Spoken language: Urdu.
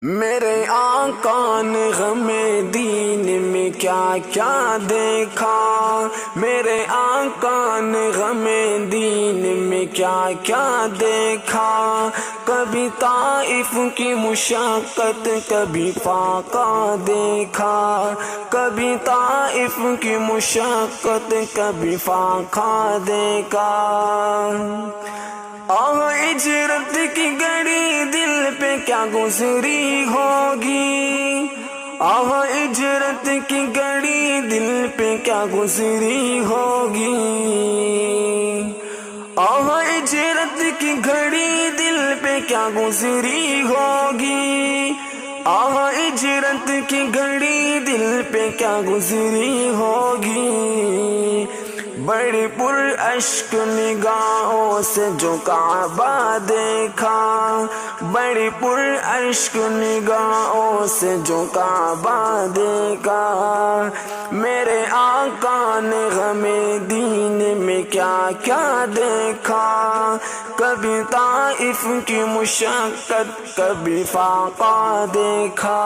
میرے آقا نے غم دین میں کیا کیا دیکھا، میرے آقا نے غم دین میں کیا کیا دیکھا، کبھی طائف کی مشقت کبھی فاقہ دیکھا، کبھی طائف کی مشقت کبھی فاقہ دیکھا۔ ہجرت کی گھڑی دل پہ کیا گزری ہوگی، ہجرت کی گھڑی دل پہ کیا گزری ہوگی، ہجرت کی گھڑی دل پہ کیا گزری ہوگی، ہجرت کی گھڑی دل پہ کیا گزری ہوگی۔ بڑی پر اشک نگاہوں سے جو کعبہ دیکھا، بڑی پر اشک نگاہوں سے جو کعبہ دیکھا، میرے آقا نے غم دین میں کیا کیا دیکھا، کبھی طائف کی مشقت کبھی فاقہ دیکھا۔